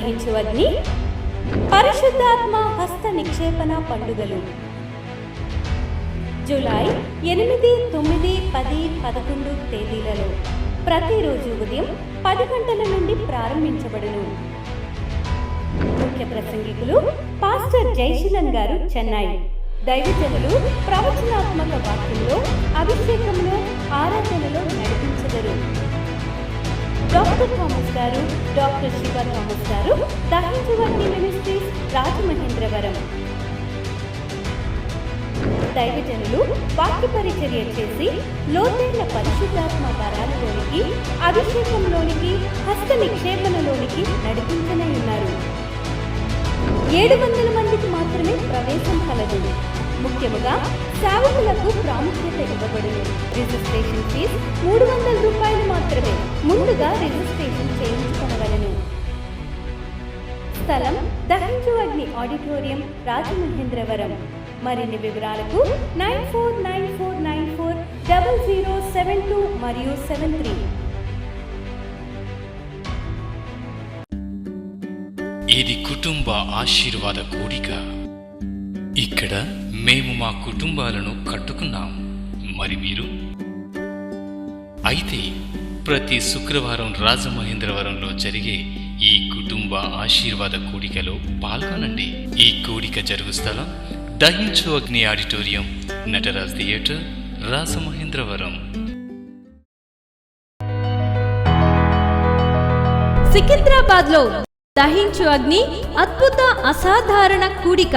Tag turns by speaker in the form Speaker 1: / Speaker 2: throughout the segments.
Speaker 1: దహించు అగ్ని, పరిశుద్ధాత్మ హస్త నిక్షేపణ పండుగలు జూలై 8, 9, 10, 11 తేదీలలో ప్రతిరోజు ఉదయం 10 గంటల నుండి ప్రారంభించబడును. ముఖ్య ప్రసంగికులు పాస్టర్ జైశీలన్ గారు, చెన్నై. దైవజనులు ప్రవచనాత్మక వాక్యంలో, అభిషేకంలో, ఆరాధనలో నడిపించెదరు. డాక్టర్ థామస్ గారు, డాక్టర్ శివ థామస్ గారు, దహించు అగ్ని మినిస్ట్రీస్, రాజమహేంద్రవరం. దైవజనులు వాక్య పరిచర్య చేసి లోతైన పరిశుద్ధాత్మ వరాలలోనికి, అభిషేకంలోనికి, హస్త నిక్షేపణలోనికి నడిపించనే ఉన్నారు. 700 మందికి మాత్రమే ప్రవేశం కలదు. ముఖ్యముగా సేవకులకు ప్రాముఖ్యత ఇవ్వబడును. రిజిస్ట్రేషన్ ఫీజు 300 రూపాయలు మాత్రమే. ముందుగా రిజిస్ట్రేషన్ చేయించుకొనవలెను. స్థలం దహించు అగ్ని ఆడిటోరియం, రాజమహేంద్రవరం. మరిన్ని వివరాలకు 9494940072 మరియు 73.
Speaker 2: ఇది కుటుంబ ఆశీర్వాద కూడిక. ఇక్కడ మేము మా కుటుంబాలను కట్టుకున్నాం. మరి మీరు? అయితే ప్రతి శుక్రవారం రాజమహేంద్రవరంలో జరిగే ఈ కుటుంబ ఆశీర్వాద కూడికలో పాల్గొనండి. ఈ కూడిక జరుగు స్థలం దహించు అగ్ని ఆడిటోరియం, నటరాజ్ థియేటర్, రాజమహేంద్రవరం.
Speaker 1: సికింద్రాబాద్ లో దహించు అగ్ని అద్భుత అసాధారణ కూడిక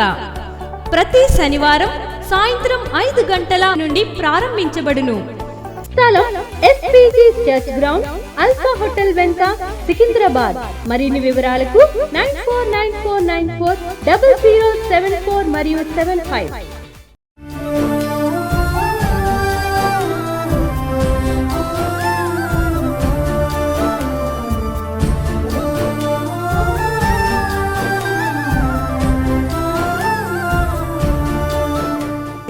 Speaker 1: ప్రతి శనివారం సాయంత్రం 5 గంటల నుండి ప్రారంభించబడును. స్థలం SPG church ground, alpha hotel వెనుక, సికింద్రాబాద్. మరిన్ని వివరాలకు 9494940074 మరియు 75.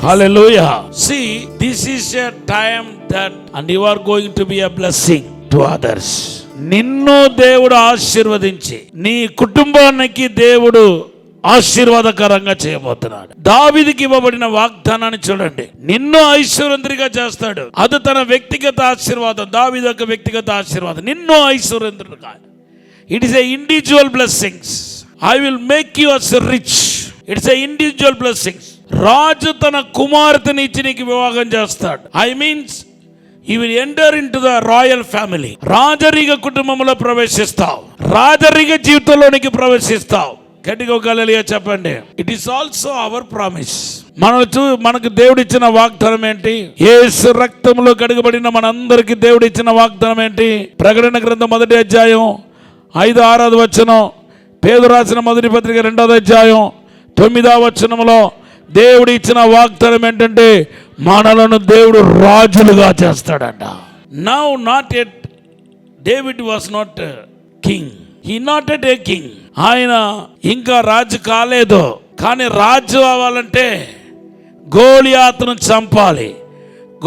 Speaker 3: Hallelujah. See, this is a time that and you are going to be a blessing to others. నిన్ను దేవుడు ఆశీర్వదించి నీ కుటుంబానికి దేవుడు ఆశీర్వాదకరంగా చేయబోతున్నాడు. దావీదుకి ఇవ్వబడిన వాగ్దానాన్ని చూడండి. నిన్ను ఐశ్వర్యంగా చేస్తాడు. అది తన వ్యక్తిగత ఆశీర్వాదం. దావీదు యొక్క వ్యక్తిగత ఆశీర్వాదం. నిన్ను ఐశ్వర్యంగా. It is a individual blessings. I will make you as rich. It's a individual blessings. రాజు తన కుమార్తెని ఇచ్చి నీకు వివాహం చేస్తాడు. I means you will enter into the royal family. రాజరిక కుటుంబంలో ప్రవేశిస్తావు. రాజరిక జీవితంలోనికి ప్రవేశిస్తావు. గట్టిగా ఒక హల్లెలూయా చెప్పండి. It is also our promise. మనకు దేవుడు ఇచ్చిన వాగ్దానం ఏంటి? యేసు రక్తంలో కడగబడిన మనందరికి దేవుడు ఇచ్చిన వాగ్దానం ఏంటి? ప్రకటన గ్రంథం 1వ అధ్యాయం 5, 6వ వచనం, పేతురు రాసిన మొదటి పత్రిక 2వ అధ్యాయం 9వ వచనంలో దేవుడు ఇచ్చిన వాగ్దానం ఏంటంటే మనలను దేవుడు రాజులుగా చేస్తాడంట. Now not at David was not king. He not at a king. ఆయన ఇంకా రాజు కాలేదు. కానీ రాజు అవ్వాలంటే గోలియాతును చంపాలి.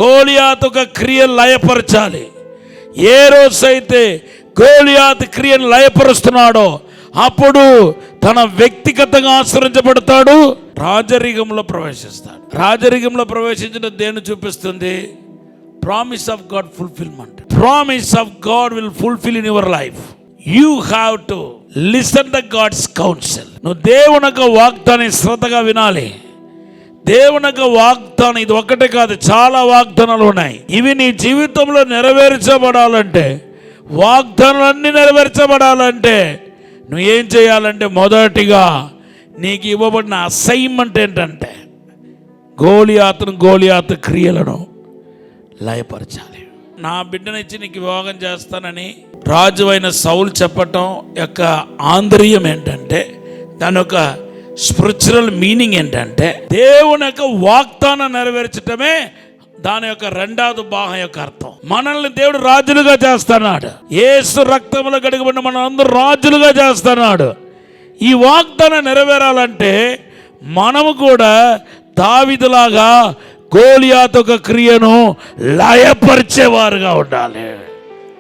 Speaker 3: గోలియాతు ఒక క్రియను లయపరచాలి. ఏ రోజైతే గోలియాతు క్రియను లయపరుస్తున్నాడో అప్పుడు తన వ్యక్తిగతంగా ఆశ్రయించబడతాడు. రాజరికంలో ప్రవేశిస్తాడు. రాజరికంలో ప్రవేశించడం దేన్ని చూపిస్తుంది? Promise of God fulfilment. Promise of God will fulfil in your life. You have to listen the God's counsel. నువ్వు దేవుని యొక్క వాగ్దానం శ్రద్ధగా వినాలి. దేవుని యొక్క వాగ్దానం ఇది ఒక్కటే కాదు, చాలా వాగ్దానాలు ఉన్నాయి. ఇవి నీ జీవితంలో నెరవేర్చబడాలంటే, వాగ్దానాలన్నీ నెరవేర్చబడాలంటే నువ్వు ఏం చేయాలంటే, మొదటిగా నీకు ఇవ్వబడిన అసైన్మెంట్ ఏంటంటే గోలియాతు క్రియలను లయపరచాలి. నా బిడ్డనిచ్చి నీకు వివాహం చేస్తానని రాజు అయిన సౌలు చెప్పటం యొక్క ఆంతర్యం ఏంటంటే, దాని యొక్క స్పిరిచువల్ మీనింగ్ ఏంటంటే, దేవుని యొక్క వాగ్దానం నెరవేర్చటమే దాని యొక్క 2వ భాగం యొక్క అర్థం. మనల్ని దేవుడు రాజులుగా చేస్తున్నాడు. యేసు రక్తంలో కడగబడిన మనం అందరూ రాజులుగా చేస్తున్నాడు. ఈ వాగ్దానం నెరవేరాలంటే మనము కూడా దావీదులాగా గోలియాతు ఒక క్రియను లయపరిచేవారుగా ఉండాలి.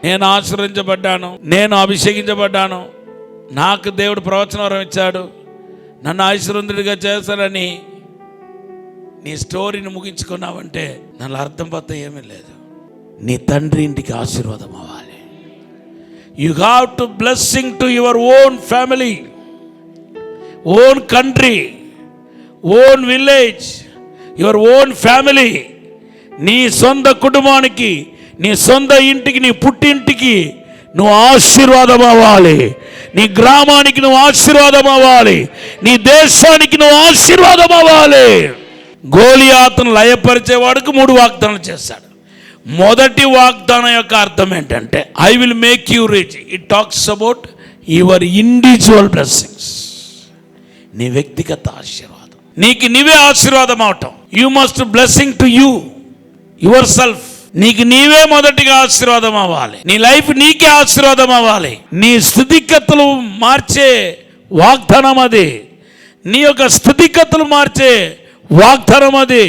Speaker 3: నేను ఆశ్రయించబడ్డాను, నేను అభిషేకించబడ్డాను, నాకు దేవుడు ప్రవచన వరం ఇచ్చాడు, నన్ను ఐశ్వర్యంతుడిగా చేస్తాడని నీ స్టోరీని ముగించుకున్నావంటే దాని అర్థం పద్ధతి ఏమీ లేదు. నీ తండ్రి ఇంటికి ఆశీర్వాదం అవ్వాలి. You have to blessing to your own family, own country, own village, your own family. నీ సొంత కుటుంబానికి, నీ సొంత ఇంటికి, నీ పుట్టింటికి నువ్వు ఆశీర్వాదం అవ్వాలి. నీ గ్రామానికి నువ్వు ఆశీర్వాదం అవ్వాలి. నీ దేశానికి నువ్వు ఆశీర్వాదం అవ్వాలి. గోలియాతును లయపరిచేవాడికి 3 వాగ్దానాలు చేశాడు. మొదటి వాగ్దానం యొక్క అర్థం ఏంటంటే I will make you rich. It talks about your individual blessings. నీ వ్యక్తిగత ఆశీర్వాదం, నీకు నీవే ఆశీర్వాదం అవటం. You must blessing to you, your self. నీకు నీవే మొదటిగా ఆశీర్వాదం అవ్వాలి. నీ లైఫ్ నీకే ఆశీర్వాదం అవ్వాలి. నీ స్థితిగతులు మార్చే వాగ్దానం అది. నీ యొక్క స్థితిగతులు మార్చే వాగ్దానం అది.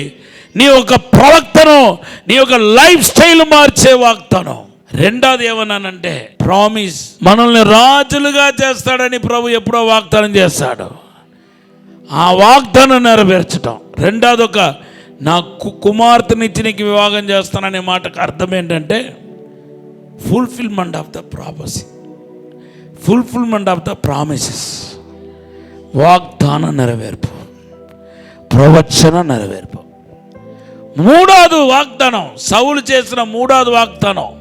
Speaker 3: నీ యొక్క ప్రవక్తను, నీ యొక్క లైఫ్ స్టైల్ మార్చే వాగ్దానం. రెండోది ఏమన్నానంటే ప్రామిస్. మనల్ని రాజులుగా చేస్తాడని ప్రభు ఎప్పుడో వాగ్దానం చేస్తాడు. ఆ వాగ్దానం నెరవేర్చడం. రెండోది ఒక నా కుమార్తెనిచ్చి నీకు వివాహం చేస్తాననే మాటకు అర్థం ఏంటంటే fulfilment of the prophecy, fulfilment of the promises. వాగ్దాన నెరవేర్పు, ప్రవచన నెరవేర్పు. మూడోది వాగ్దానం, సౌలు చేసిన మూడోది వాగ్దానం,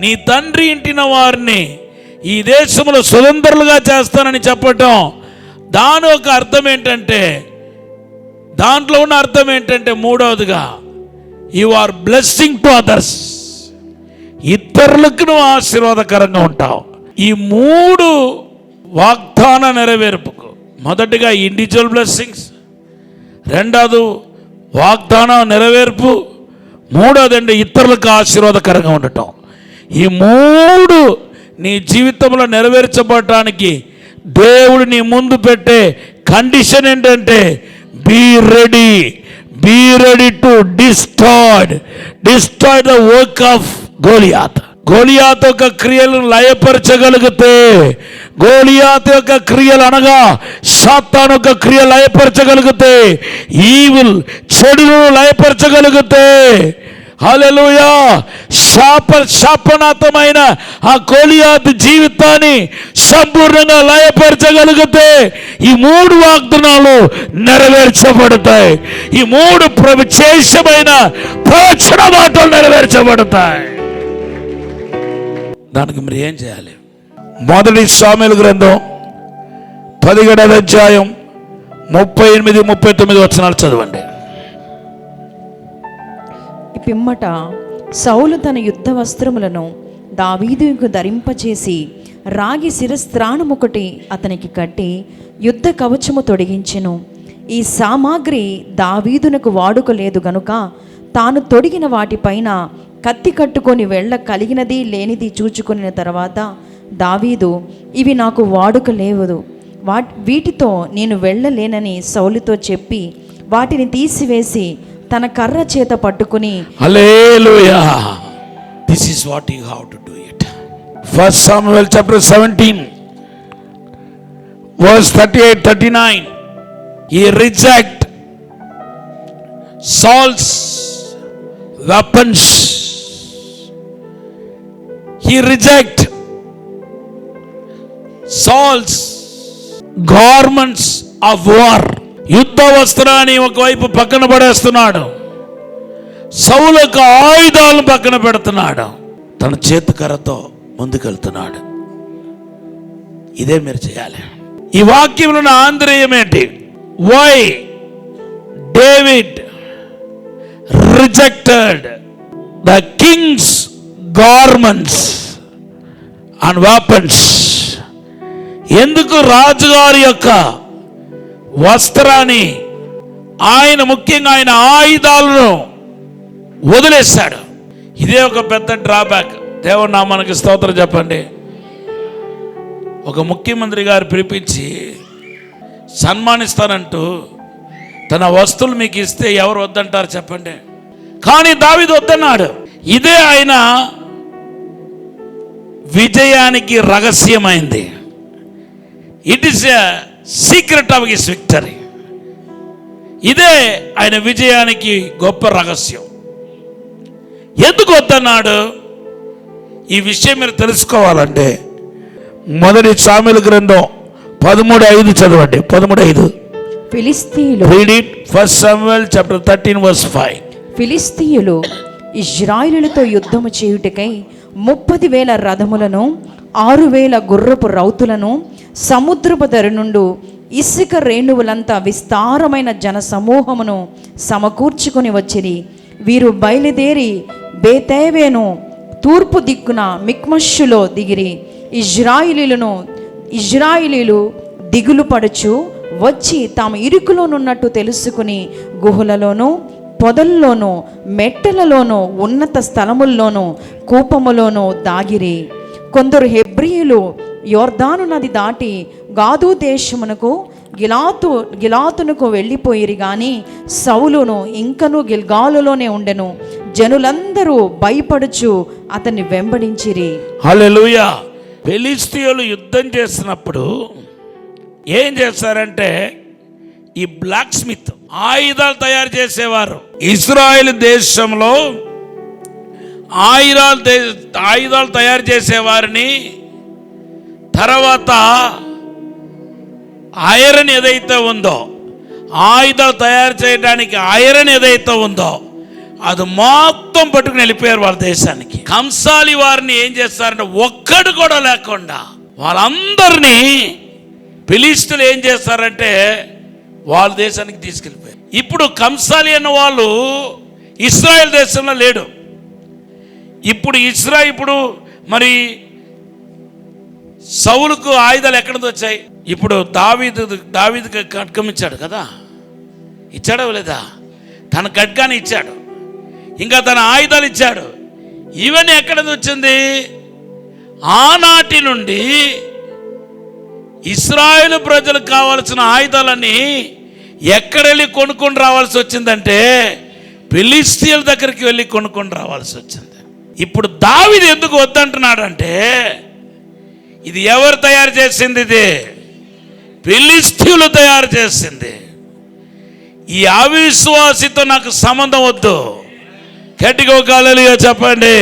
Speaker 3: నీ తండ్రి ఇంటిన వారిని ఈ దేశంలో స్వతంత్రులుగా చేస్తానని చెప్పటం. దాని ఒక అర్థం ఏంటంటే, దాంట్లో ఉన్న అర్థం ఏంటంటే మూడవదిగా you are blessing to others. ఇతరులకు నువ్వు ఆశీర్వాదకరంగా ఉంటావు. ఈ 3 వాగ్దాన నెరవేర్పుకు, మొదటిగా ఇండివిజువల్ బ్లెస్సింగ్స్, రెండోది వాగ్దాన నెరవేర్పు, మూడోది అంటే ఇతరులకు ఆశీర్వాదకరంగా ఉండటం. ఈ 3 నీ జీవితంలో నెరవేర్చబడటానికి దేవుడు నీ ముందు పెట్టే కండిషన్ ఏంటంటే be ready to destroy the work of Goliath. Goliath యొక్క క్రియలను లయపరచగలిగితే, గోలియాత్ యొక్క క్రియలు అనగా సాతాను యొక్క క్రియ లయపరచగలిగితే, ఈవిల్ చెడును లయపరచగలిగితే, హల్లెలూయా, శాపనాతమైన ఆ గోలియాత్ జీవితాన్ని సంపూర్ణంగా లయపరచగలిగితే ఈ 3 వాగ్దానాలు నెరవేర్చబడతాయి. ఈ 3 విశేషమైన ప్రవచన మాటలు నెరవేర్చబడతాయి. దానికి మీరు ఏం చేయాలి? మొదటి సామెల గ్రంథం 17వ అధ్యాయం 38, 39 వచనాలు చదవండి.
Speaker 4: పిమ్మట సౌలు తన యుద్ధ వస్త్రములను దావీదుకు ధరింపచేసి రాగి శిరస్త్రాణమొకటి అతనికి కట్టి యుద్ధ కవచము తొడిగించెను. ఈ సామాగ్రి దావీదునకు వాడుక లేదు గనుక తాను తొడిగిన వాటిపైన కత్తి కట్టుకొని వెళ్ళ కలిగినది లేనిది చూచుకున్న తర్వాత దావీదు, ఇవి నాకు వాడుక లేవదు, వీటితో నేను వెళ్ళలేనని సౌలుతో చెప్పి వాటిని తీసివేసి తన కర్ర చేత పట్టుకుని
Speaker 3: హల్లెలూయా. This is what you have to do it. First Samuel chapter 17 verse 38-39. He reject Saul's weapons. He reject Saul's garments of war. యుద్ధ వస్త్రాన్ని ఒకవైపు పక్కన పడేస్తున్నాడు, సౌలుకు ఆయుధాలను పక్కన పెడుతున్నాడు, తన చేతికర్రతో ముందుకెళ్తున్నాడు. ఇదే మీరు చేయాలి. ఈ వాక్యంలో నా ఆంతర్యం ఏంటి? Why David rejected the king's garments and weapons. ఎందుకు రాజుగారి యొక్క వస్త్రాన్ని, ఆయన ముఖ్యంగా ఆయన ఆయుధాలను వదిలేశాడు? ఇదే ఒక పెద్ద డ్రాబ్యాక్. దేవుడు నామానికి స్తోత్రం చెప్పండి. ఒక ముఖ్యమంత్రి గారు పిలిపించి సన్మానిస్తానంటూ తన వస్తువులు మీకు ఇస్తే ఎవరు వద్దంటారు చెప్పండి? కానీ దావీదు వద్దన్నాడు. ఇదే ఆయన విజయానికి రహస్యమైంది. It is a secret of his victory. ఇదే ఆయన విజయానికి గొప్ప రహస్యం. ఎందుకు వద్దన్నాడు? ఈ విషయం మీరు తెలుసుకోవాలంటే మొదటి సామెల గ్రంథం 13:5 చదవండి. 13:5.
Speaker 4: ఫిలిస్తీయులు,
Speaker 3: read it. First Samuel chapter 13:5.
Speaker 4: ఫిలిస్తీయులు ఇశ్రాయేలులతో యుద్ధము చేయుటకై 30,000 రథములను 6,000 గుర్రపు రౌతులను సముద్రపు ధర నుండి ఇసుక రేణువులంతా విస్తారమైన జన సమూహమును సమకూర్చుకొని వచ్చిరి. వీరు బయలుదేరి బేతేవేను తూర్పు దిక్కున మిక్మషులో దిగిరి. ఇజ్రాయిలీలు దిగులు పడుచు వచ్చి తాము ఇరుకులోనున్నట్టు తెలుసుకుని గుహలలోనూ పొదల్లోనూ మెట్టలలోనూ ఉన్నత స్థలముల్లోనూ కూపములోనూ దాగిరి. కొందరు హెబ్రీయులు యోర్దాను నది దాటి గాదు దేశమునకు గిలాతునకు వెళ్ళిపోయిరి గాని సౌలును ఇంకను గిల్గాలులోనే ఉండెను. జనులందరూ భయపడుచు అతన్ని వెంబడించిరి.
Speaker 3: హల్లెలూయా. ఫిలిస్తీయులు యుద్ధం చేసినప్పుడు ఏం చేస్తారంటే, ఈ బ్లాక్ స్మిత్ ఆయుధాలు తయారు చేసేవారు. ఇజ్రాయెల్ దేశంలో ఆయుధాలు తయారు చేసేవారిని, తర్వాత ఐరన్ ఏదైతే ఉందో, ఆయుధాలు తయారు చేయడానికి ఐరన్ ఏదైతే ఉందో అది మొత్తం పట్టుకుని వెళ్ళిపోయారు వాళ్ళ దేశానికి. కంసాలి వారిని ఏం చేస్తారంటే ఒక్కడు కూడా లేకుండా వాళ్ళందరినీ ఫిలిస్తీయులు ఏం చేస్తారంటే వాళ్ళ దేశానికి తీసుకెళ్ళిపోయారు. ఇప్పుడు కంసాలి అన్న వాళ్ళు ఇశ్రాయేల్ దేశంలో లేడు. ఇప్పుడు మరి సౌలుకు ఆయుధాలు ఎక్కడ నుంచి వచ్చాయి? ఇప్పుడు దావీదుకి ఖడ్గం ఇచ్చాడు కదా, ఇచ్చాడో లేదా? తన ఖడ్గాన్ని ఇచ్చాడు, ఇంకా తన ఆయుధాలు ఇచ్చాడు. ఇవన్నీ ఎక్కడ నుంచి వచ్చింది? ఆనాటి నుండి ఇశ్రాయేలు ప్రజలకు కావాల్సిన ఆయుధాలన్నీ ఎక్కడెళ్ళి కొనుక్కొని రావాల్సి వచ్చిందంటే ఫిలిస్తీయుల దగ్గరికి వెళ్ళి కొనుక్కొని రావాల్సి వచ్చింది. ఇప్పుడు దావీదు ఎందుకు వద్దంటున్నాడంటే, ఇది ఎవరు తయారు చేసింది? ఇది ఫిలిస్తీయులు తయారు చేసింది. ఈ అవిశ్వాసితో నాకు సంబంధం వద్దు. గట్టిగా హల్లెలూయా చెప్పండి.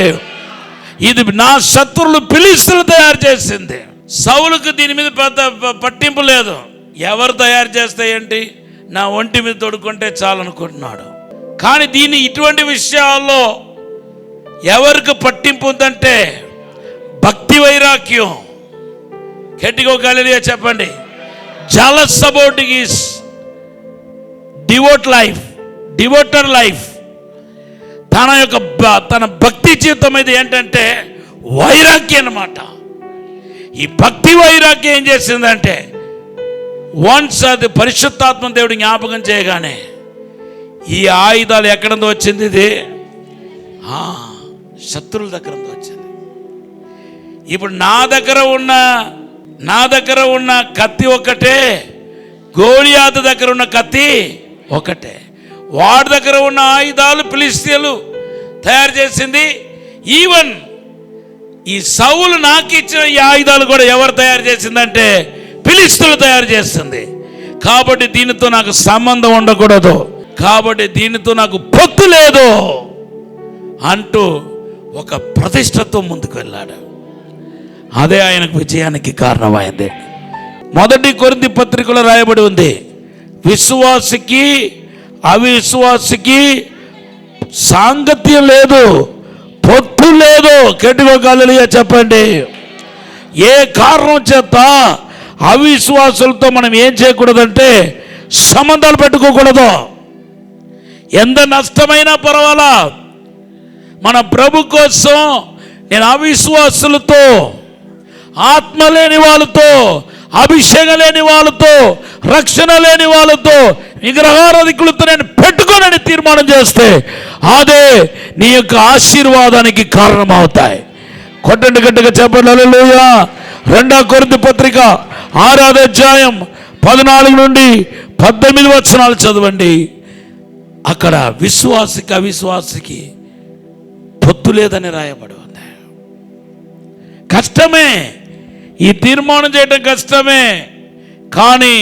Speaker 3: ఇది నా శత్రువులు ఫిలిస్తీయులు తయారు చేసింది. సౌలుకు దీని మీద పెద్ద పట్టింపు లేదు. ఎవరు తయారు చేస్తే ఏంటి, నా ఒంటి మీద తొడుక్కుంటే చాలనుకుంటున్నాడు. కానీ ఇటువంటి విషయాల్లో ఎవరికి పట్టింపు ఉందంటే భక్తి వైరాగ్యం. గట్టిగా హల్లెలూయా చెప్పండి. Jealous about his devoter life. తన భక్తి జీవితం ఇది ఏంటంటే వైరాగ్యం అన్నమాట. ఈ భక్తి వైరాగ్యం ఏం చేసిందంటే, వన్స్ అది పరిశుద్ధాత్మ దేవుడు జ్ఞాపకం చేయగానే ఈ ఆయుధాలు ఎక్కడ నుంచి వచ్చింది? ఇది శత్రువుల దగ్గర నుంచి వచ్చింది. ఇప్పుడు నా దగ్గర ఉన్న కత్తి ఒకటే, గోలియాతు దగ్గర ఉన్న కత్తి ఒకటే. వాడి దగ్గర ఉన్న ఆయుధాలు ఫిలిస్తీయులు తయారు చేసింది. ఈవెన్ ఈ సౌలు నాకు ఇచ్చిన ఈ ఆయుధాలు కూడా ఎవరు తయారు చేసిందంటే ఫిలిస్తీయులు తయారు చేస్తుంది. కాబట్టి దీనితో నాకు సంబంధం ఉండకూడదు, కాబట్టి దీనితో నాకు పొత్తు లేదు అంటూ ఒక ప్రతిష్టతో ముందుకు వెళ్ళాడు. అదే ఆయనకు విజయానికి కారణమైంది. మొదటి కొరింథీ పత్రికలో రాయబడి ఉంది, విశ్వాసికి అవిశ్వాసికి సాంగత్యం లేదు, పొత్తు లేదు. గట్టిగా హల్లెలూయా చెప్పండి. ఏ కారణం చేత అవిశ్వాసులతో మనం ఏం చేయకూడదంటే సంబంధాలు పెట్టుకోకూడదు. ఎంత నష్టమైనా పర్వాలా, మన ప్రభు కోసం నేను అవిశ్వాసులతో, ఆత్మ లేని వాళ్ళతో, అభిషేకం లేని వాళ్ళతో, రక్షణ లేని వాళ్ళతో, విగ్రహారాధికులతో నేను పెట్టుకోనని తీర్మానం చేస్తే అదే నీ యొక్క ఆశీర్వాదానికి కారణమవుతాయి. కొట్టండి గట్టిగా చెప్పండి హల్లెలూయా. 2 కొరింథీ పత్రిక 6వ అధ్యాయం 14 నుండి 18 వచనాలు చదవండి. అక్కడ విశ్వాసికి అవిశ్వాసికి పొత్తు లేదని రాయబడి ఉంది. కష్టమే, ఈ తీర్మానం చేయడం కష్టమే. కానీ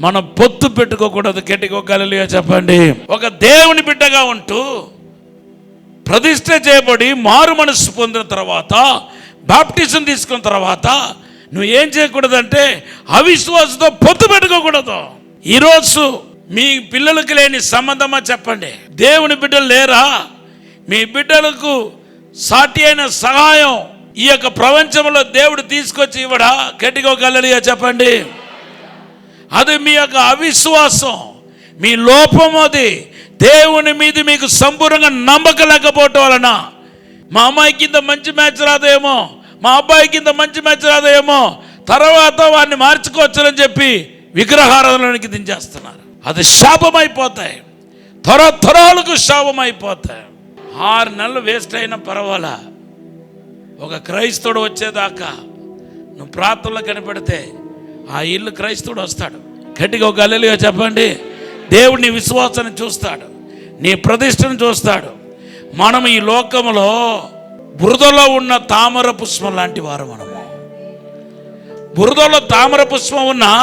Speaker 3: మనం పొత్తు పెట్టుకోకూడదు. గట్టిగా హల్లెలూయా చెప్పండి. ఒక దేవుని బిడ్డగా ఉంటూ ప్రతిష్ఠ చేయబడి మారు మనసు పొందిన తర్వాత, బాప్టిజం తీసుకున్న తర్వాత నువ్వు ఏం చేయకూడదంటే అవిశ్వాసంతో పొత్తు పెట్టుకోకూడదు. ఈరోజు మీ పిల్లలకి లేని సంబంధమా చెప్పండి? దేవుని బిడ్డలు లేరా? మీ బిడ్డలకు సాటి అయిన సహాయం ఈ యొక్క ప్రపంచంలో దేవుడు తీసుకొచ్చి ఇవ్వడా? గట్టిగా హల్లెలూయా చెప్పండి. అది మీ యొక్క అవిశ్వాసం, మీ లోపం. అది దేవుని మీద మీకు సంపూర్ణంగా నమ్మకం లేకపోవటం వలన మా అమ్మాయికి ఇంత మంచి మ్యాచ్ రాదేమో, మా అబ్బాయికి ఇంత మంచి మ్యాచ్ రాదేమో, తర్వాత వాడిని మార్చుకోవచ్చునని చెప్పి విగ్రహారాధనలోనికి దించేస్తున్నారు. అది శాపమైపోతాయి, తరతరాలకు శాపమైపోతాయి. 6 నెలలు వేస్ట్ అయినా పర్వాలా, ఒక క్రైస్తవుడు వచ్చేదాకా నువ్వు ప్రార్థనలో కనిపెడితే ఆ ఇల్లు క్రైస్తవుడు వస్తాడు. గట్టిగా హల్లెలూయా చెప్పండి. దేవుడు నీ విశ్వాసాన్ని చూస్తాడు, నీ ప్రతిష్టను చూస్తాడు. మనం ఈ లోకంలో బురదలో ఉన్న తామర పుష్పం లాంటి వారు. మనము బురదలో తామర పుష్పం ఉన్నా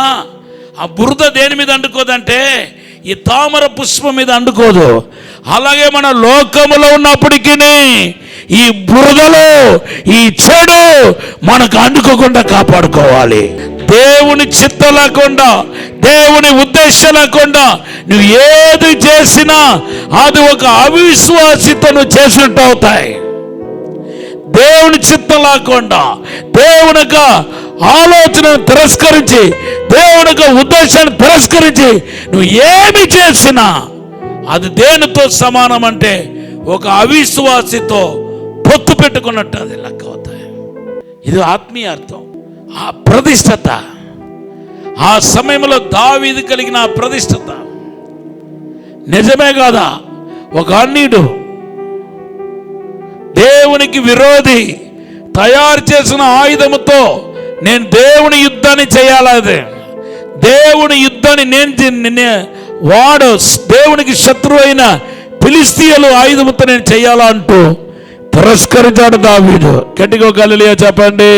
Speaker 3: ఆ బురద దేని మీద అంటుకోదంటే ఈ తామర పుష్పం మీద అంటుకోదు. అలాగే మన లోకములో ఉన్నప్పటికీ ఈ బురదలో ఈ చెడు మనకు అంటుకోకుండా కాపాడుకోవాలి. దేవుని చిత్తం లేకుండా, దేవుని ఉద్దేశం లేకుండా నువ్వు ఏది చేసినా అది ఒక అవిశ్వాసితను చేసినట్టు అవుతాయి. దేవుని చిత్తం లేకుండా, దేవుని యొక్క ఆలోచనను తిరస్కరించి, దేవుని యొక్క ఉద్దేశాన్ని తిరస్కరించి నువ్వు ఏమి చేసినా అది దేనితో సమానం అంటే ఒక అవిశ్వాసితో పొత్తు పెట్టుకున్నట్టు అది లెక్క అవుతాయి. ఇది ఆత్మీయ అర్థం. ఆ ప్రతిష్టత, ఆ సమయంలో దావీదు కలిగిన ఆ ప్రతిష్టత నిజమే కాదా? ఒక అన్యుడు, దేవునికి విరోధి తయారు చేసిన ఆయుధముతో నేను దేవుని యుద్ధాన్ని చేయాలి, దేవుని యుద్ధాన్ని నేను వాడు దేవునికి శత్రువు అయిన ఫిలిష్తీయుల ఆయుధముతో నేను చేయాలా అంటూ తిరస్కరించాడు దావీదు. గట్టిగా హల్లెలూయా చెప్పండి.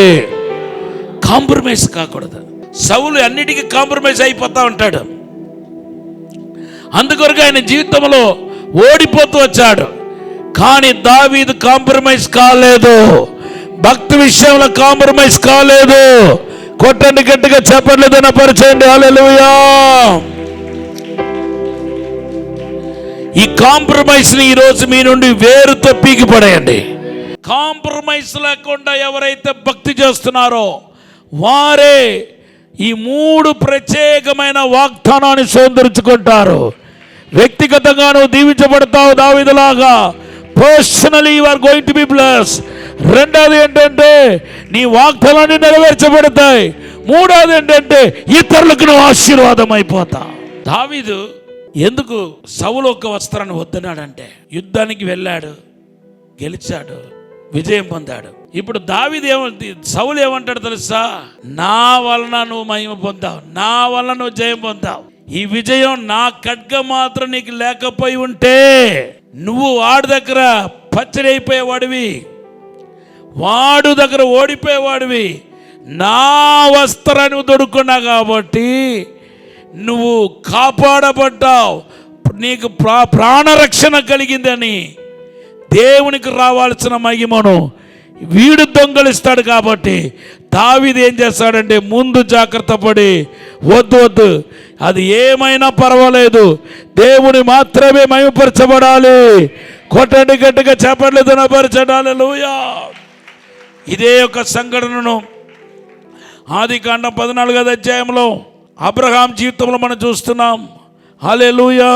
Speaker 3: కాంప్రమైజ్ కాకూడదు. సౌలు అన్నిటికీ కాంప్రమైజ్ అయిపోతా ఉంటాడు. అందుకొరకు ఆయన జీవితంలో ఓడిపోతూ వచ్చాడు. కానీ దావీదు కాంప్రమైజ్ కాలేదు, భక్తి విషయంలో కాంప్రమైజ్ కాలేదు. కొట్టండి గట్టిగా చెప్పండి, పరిచయండి. హల్లెలూయా. ఈ కాంప్రమైజ్ ని ఈరోజు మీ నుండి వేరుతో పీకి పడేయండి. కాంప్రమైజ్ లేకుండా ఎవరైతే భక్తి చేస్తున్నారో వారే ఈ 3 ప్రత్యేకమైన వాగ్దానాన్ని స్వీకరించుకుంటారు. వ్యక్తిగతంగా నువ్వు దీవించబడతావు దావీదులాగా. Personally you are going to be blessed. రెండోది ఏంటంటే నీ వాగ్దానాన్ని నెరవేర్చబడతాయి. మూడోది ఏంటంటే ఇతరులకు నువ్వు ఆశీర్వాదం అయిపోతావు. దావీదు ఎందుకు సౌలు ఒక వస్త్రాన్ని వద్దన్నాడంటే యుద్ధానికి వెళ్ళాడు, గెలిచాడు, విజయం పొందాడు. ఇప్పుడు దావీదు సౌలు ఏమంటాడు తెలుసా? నా వలన నువ్వు మహిమ పొందావు, నా వలన నువ్వు జయం పొందావు. ఈ విజయం నా ఖడ్గం మాత్రం నీకు లేకపోయి ఉంటే నువ్వు వాడి దగ్గర పచ్చడి అయిపోయేవాడివి, వాడు దగ్గర ఓడిపోయేవాడివి. నా వస్త్రాన్ని దొడుకున్నా కాబట్టి నువ్వు కాపాడబడ్డావు, నీకు ప్రాణరక్షణ కలిగిందని దేవునికి రావాల్సిన మహిమను వీడు దొంగలిస్తాడు. కాబట్టి దావీదు ఏం చేస్తాడంటే ముందు జాగ్రత్త పడి వద్దు అది ఏమైనా పర్వాలేదు, దేవుని మాత్రమే మహిమపరచబడాలి. కొట్టండి గట్టిగా చెప్పట్లేదు నపరచడాలి. హల్లెలూయా. ఇదే ఒక సంఘటనను ఆదికాండం 14వ అధ్యాయంలో అబ్రహాం జీవితంలో మనం చూస్తున్నాం. హల్లెలూయా.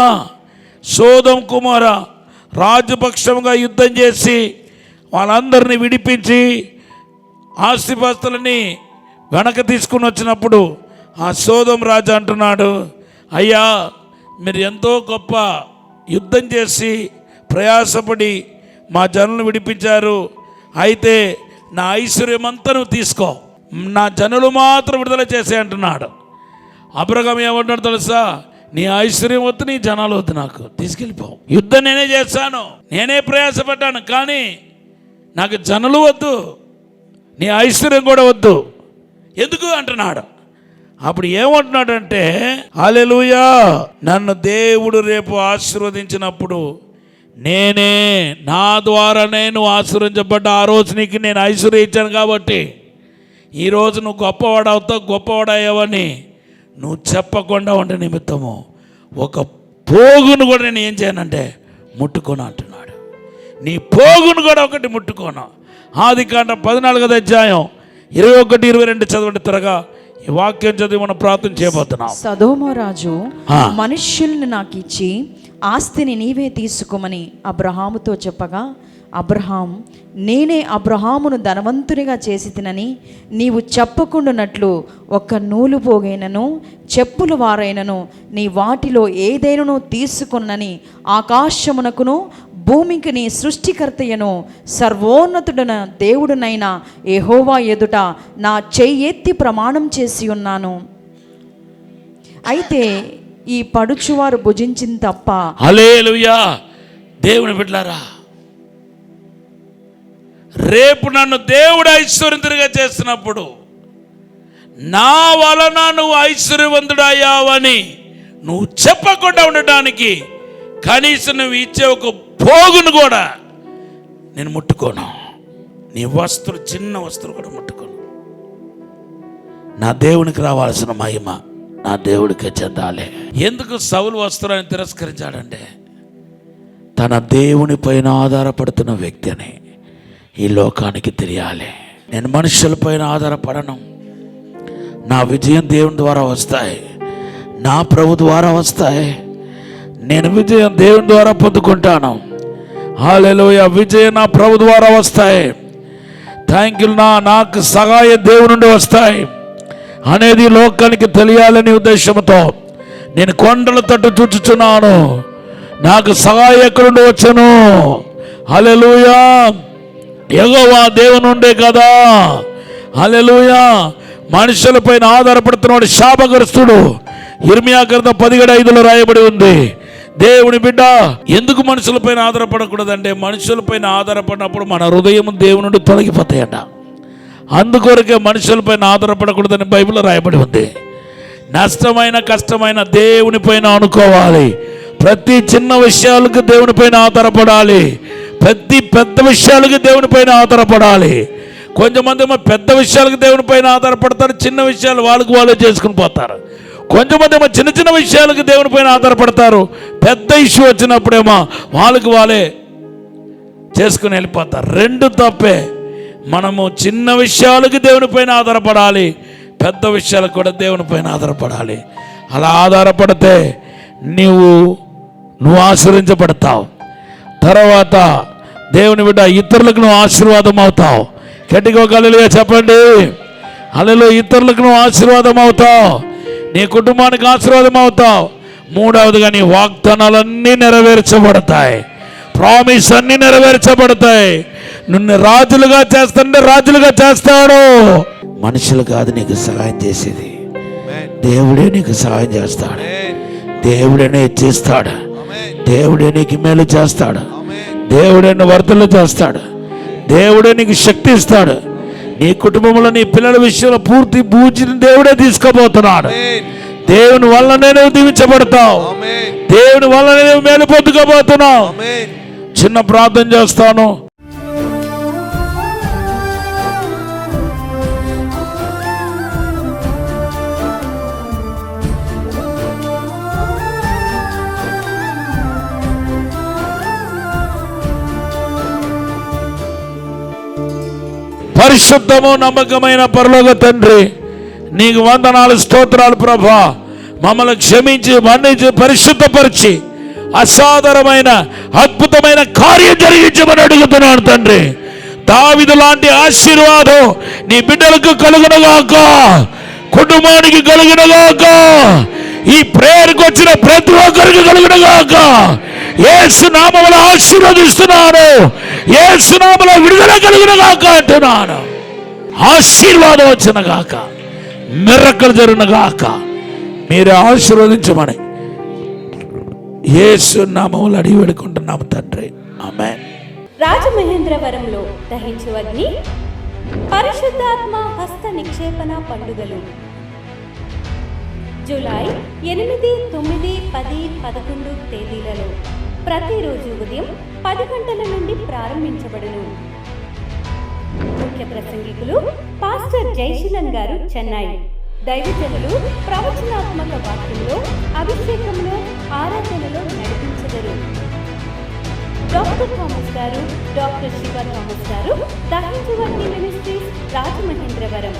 Speaker 3: సోదొమ కుమార రాజపక్షంగా యుద్ధం చేసి వాళ్ళందరినీ విడిపించి ఆస్తిపాస్తులని వెనక తీసుకుని వచ్చినప్పుడు ఆ సోదొమ రాజు అంటున్నాడు, అయ్యా మీరు ఎంతో గొప్ప యుద్ధం చేసి ప్రయాసపడి మా జనులను విడిపించారు, అయితే నా ఐశ్వర్యమంతా నువ్వు తీసుకో, నా జనులు మాత్రం విడుదల చేసే అంటున్నాడు. అబ్రహాం ఏమంటాడు తెలుసా? నీ ఐశ్వర్యం వద్దు, నీ జనాలు వద్దు, నాకు తీసుకెళ్ళిపో. యుద్ధం నేనే చేస్తాను, నేనే ప్రయాసపడ్డాను, కానీ నాకు జనులు వద్దు, నీ ఐశ్వర్యం కూడా వద్దు. ఎందుకు అంటున్నాడు? అప్పుడు ఏమంటున్నాడంటే, హల్లెలూయా, నన్ను దేవుడు రేపు ఆశీర్వదించినప్పుడు నేనే, నా ద్వారా నేను ఆశీర్వదించబడ్డ ఆ రోజు నీకు నేను ఐశ్వర్యం ఇచ్చాను కాబట్టి ఈరోజు నువ్వు గొప్పవాడవుతావు, గొప్పవాడయ్యావని నువ్వు చెప్పకుండా ఉండే నిమిత్తము ఒక పోగును కూడా నేను ఏం చేయనంటే ముట్టుకోను అంటున్నాడు. నీ పోగును కూడా ఒకటి ముట్టుకోను. ఆదికాండం 14వ అధ్యాయం 21, 22 చదవండి త్వరగా. ఈ వాక్యం చదివి మనం ప్రార్థన చేయబోతున్నాం.
Speaker 4: సదోమ రాజు మనుష్యుల్ని నాకు ఇచ్చి ఆస్తిని నీవే తీసుకోమని అబ్రహాముతో చెప్పగా, అబ్రహాం, నేనే అబ్రహామును ధనవంతునిగా చేసి తినని నీవు చెప్పకుండానట్లు ఒక్క నూలు పోగైనను చెప్పుల వారైనను నీ వాటిలో ఏదైనను తీసుకొనని ఆకాశమునకును భూమికి నీ సృష్టికర్తయను సర్వోన్నతుడైన దేవుడునైన యెహోవా ఎదుట నా చెయ్యెత్తి ప్రమాణం చేసి ఉన్నాను. అయితే ఈ పడుచువారు భుజించిన తప్ప.
Speaker 3: హల్లెలూయా. దేవుని బిడ్డలారా, రేపు నన్ను దేవుడు ఐశ్వర్యవంతుడిగా చేస్తున్నప్పుడు నా వలన నువ్వు ఐశ్వర్యవంతుడయ్యావని నువ్వు చెప్పకుండా ఉండటానికి కనీసం నువ్వు ఇచ్చే ఒక పోగును కూడా నేను ముట్టుకోను. నీ వస్తువు, చిన్న వస్తువు కూడా ముట్టుకోను. నా దేవునికి రావాల్సిన మహిమ నా దేవుడికే చెందాలి. ఎందుకు సౌలు వస్త్రాన్ని తిరస్కరించాడంటే, తన దేవుని పైన ఆధారపడుతున్న వ్యక్తి అని ఈ లోకానికి తెలియాలి. నేను మనుషులపైన ఆధారపడను. నా విజయం దేవుని ద్వారా వస్తాయి, నా ప్రభు ద్వారా వస్తాయి. నేను విజయం దేవుని ద్వారా పొందుకుంటాను. హల్లెలూయా. విజయం నా ప్రభు ద్వారా వస్తాయి. Thank you. నాకు సహాయం దేవుని నుండి వస్తాయి అనేది లోకానికి తెలియాలనే ఉద్దేశంతో నేను కొండల తట్టు చూచుచున్నాను. నాకు సహాయం ఎక్కడి నుండి వచ్చను? హల్లెలూయా. యెహోవా దేవుని నుండే కదా. హల్లెలూయా. మనుషులపైన ఆధారపడుతున్నాడు శాపగ్రస్తుడు. ఇర్మియా గ్రంథం 10:5 రాయబడి ఉంది. దేవుని బిడ్డ ఎందుకు మనుషులపైన ఆధారపడకూడదంటే, మనుషులపైన ఆధారపడినప్పుడు మన హృదయం దేవుని నుండి తొలగిపోతాయట. అందుకొరకే మనుషులపైన ఆధారపడకూడదని బైబిల్లో రాయబడి ఉంది. నష్టమైన కష్టమైన దేవునిపైన అనుకోవాలి. ప్రతి చిన్న విషయాలకు దేవునిపైన ఆధారపడాలి. ప్రతి పెద్ద విషయాలకి దేవునిపైన ఆధారపడాలి. కొంతమంది పెద్ద విషయాలకు దేవునిపైన ఆధారపడతారు, చిన్న విషయాలు వాళ్ళకు వాళ్ళే చేసుకుని పోతారు. కొంతమంది చిన్న చిన్న విషయాలకు దేవునిపైన ఆధారపడతారు, పెద్ద ఇష్యూ వచ్చినప్పుడేమో వాళ్ళకి వాళ్ళే చేసుకుని వెళ్ళిపోతారు. రెండు తప్పే. మనము చిన్న విషయాలకి దేవునిపైన ఆధారపడాలి, పెద్ద విషయాలకు కూడా దేవునిపైన ఆధారపడాలి. అలా ఆధారపడితే నువ్వు ఆశీర్వదించబడతావు. తర్వాత దేవుని బిడ్డ ఇతరులకు నువ్వు ఆశీర్వాదం అవుతావు. గట్టిగా హల్లెలూయా చెప్పండి. హల్లెలూయా. ఇతరులకు నువ్వు ఆశీర్వాదం అవుతావు, నీ కుటుంబానికి ఆశీర్వాదం అవుతావు. మూడవదిగా నీ వాగ్దానాలన్నీ నెరవేర్చబడతాయి, ప్రామిస్ అన్నీ నెరవేర్చబడతాయి. నిన్ను రాజులుగా చేస్తుంటే రాజులుగా చేస్తాడు. మనుషులు కాదు నీకు సహాయం చేసేది, దేవుడే నీకు సహాయం చేస్తాడు. దేవుడే హెచ్చిస్తాడు, దేవుడే నీకు మేలు చేస్తాడు, దేవుడే వర్ధలు చేస్తాడు, దేవుడే నీకు శక్తి ఇస్తాడు. నీ కుటుంబంలో నీ పిల్లల విషయంలో పూర్తి పూజని దేవుడే తీసుకోబోతున్నాడు. దేవుని వల్లనే నువ్వు దీవించబడతావు, దేవుని వల్లనే నువ్వు మేలు పొందుకోబోతున్నావు. చిన్న ప్రార్థన చేస్తాను. పరిశుద్ధము నమ్మకమైన పరలోక తండ్రి, నీకు వందనాలు, స్తోత్రాలు ప్రభా. మమ్మల్ని క్షమించి మన్నించి పరిశుద్ధపరిచి అసాధారణమైన అద్భుతమైన కార్యం జరిగించమని అడుగుతున్నాను తండ్రి. దావీదు లాంటి ఆశీర్వాదం నీ బిడ్డలకు కలుగునుగాక, కుటుంబానికి కలుగునుగాక, ఈ ప్రేయర్కి వచ్చిన ప్రతి ఒక్కరికి కలుగునుగాక. యేసు నామములో ఆశీర్వదిస్తున్నాను, యేసు నామములో విడుదల కలుగునుగాక అంటున్నాను. ఆశీర్వాదం వచ్చిన గాక, మిరకలు జరిగిన గాక, మీరే ఆశీర్వదించమని యేసు నామములో అడిగి వేడుకుంటున్నాము తండ్రి. ఆమేన్.
Speaker 1: రాజమహేంద్రవరంలో దహించు అగ్ని, పరిశుద్ధాత్మ హస్త నిక్షేపణ పండుగలు జూలై 8, 9, 10, 11 తేదీలలో ప్రతిరోజు ఉదయం 10 గంటల నుండి ప్రారంభించబడును. ముఖ్య ప్రసంగికులు పాస్టర్ జైశీలన్ గారు, చెన్నై. దైవజనులు ప్రవచనాత్మక వాక్యంలో, అభిషేకంలో, ఆరాధనలో నడిపించగలరు. డాక్టర్ థామస్ గారు, డాక్టర్ శివ థామస్ గారు, దహించువగ్ని మినిస్ట్రీస్, రాజమహేంద్రవరం.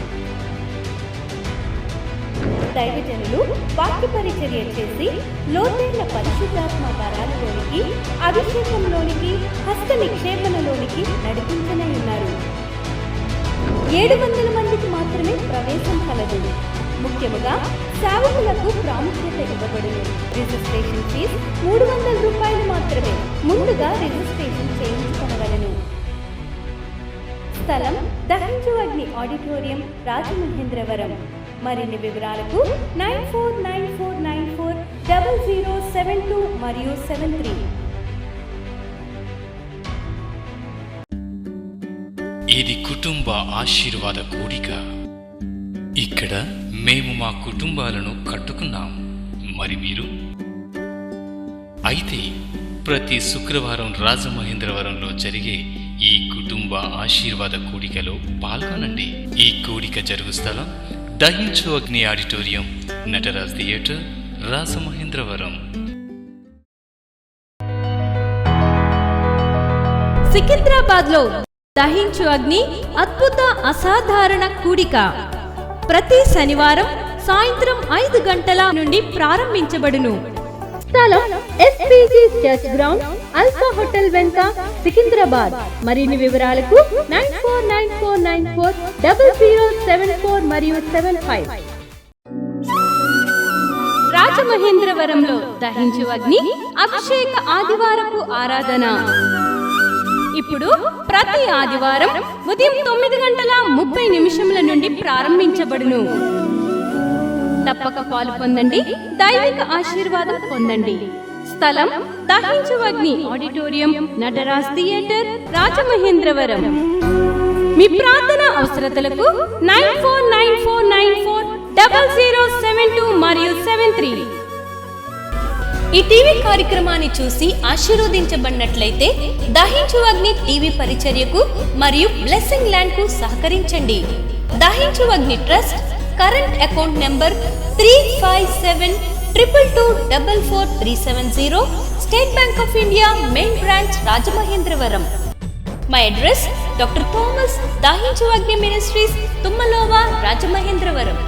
Speaker 1: దైవజనులు వాక్య పరిచర్య చేసి లోతైన పరిశుద్ధాత్మ వరాలలోనికి, అభిషేకంలోనికి, హస్త నిక్షేపణలోనికి నడిపించనే ఉన్నారు. 700 మందికి మాత్రమే ప్రవేశం కలదు. ముఖ్యముగా సేవకులకు ప్రాముఖ్యత ఇవ్వబడును. రిజిస్ట్రేషన్ ఫీజు 300 రూపాయలు మాత్రమే. ముందుగా రిజిస్ట్రేషన్ చేయించుకొనవలెను. స్థలం దహించు అగ్ని ఆడిటోరియం, రాజమహేంద్రవరం. మరిన్ని వివరాలకు 9494940072 మరియు 73.
Speaker 2: ఇది కుటుంబ ఆశీర్వాద కూడిక. ఇక్కడ మేము మా కుటుంబాలను కట్టుకున్నాం. మరి మీరు? అయితే ప్రతి శుక్రవారం రాజమహేంద్రవరంలో జరిగే ఈ కుటుంబ ఆశీర్వాద కూడికలో పాల్గొనండి. ఈ కూడిక జరుగు స్థలం దహించు అగ్ని ఆడిటోరియం, నటరాజ్ థియేటర్, రాజమహేంద్రవరం.
Speaker 1: సికింద్రాబాద్లో దహించు అగ్ని అద్భుత అసాధారణ కూడిక ప్రతి శనివారం సాయంత్రం 5 గంటల నుండి ప్రారంభించబడును. స్థలం SPG church ground, alpha hotel వెనుక, సికింద్రాబాద్. మరిన్ని వివరాలకు 9494940074 మరియు 75. రాజమహేంద్రవరంలో దహించు అగ్ని అభిషేక ఆదివారపు ఆరాధన ఇప్పుడు ప్రతి ఆదివారం ఉదయం 9:30 నుండి ప్రారంభించబడును. తప్పక పాలు పొందండి, దైవిక ఆశీర్వాదం పొందండి. స్థలం దహించు అగ్ని ఆడిటోరియం, నటరాజ్ థియేటర్, రాజమహేంద్రవరం. మీ ప్రార్థన అవసరతలకు 9494940072 మరియు 73. ఈ టీవీ కార్యక్రమాన్ని చూసి ఆశీర్వదించబడినట్లయితే దహించు అగ్ని టీవీ పరిచర్యకు మరియు బ్లెస్సింగ్ ల్యాండ్ కు సహకరించండి. దహించు అగ్ని trust current account number 357222444370, State Bank of India, main branch, Rajamahendravaram. My address doctor Thomas, దహించు అగ్ని మినిస్ట్రీస్, తుమ్మలోవా, రాజమహేంద్రవరం.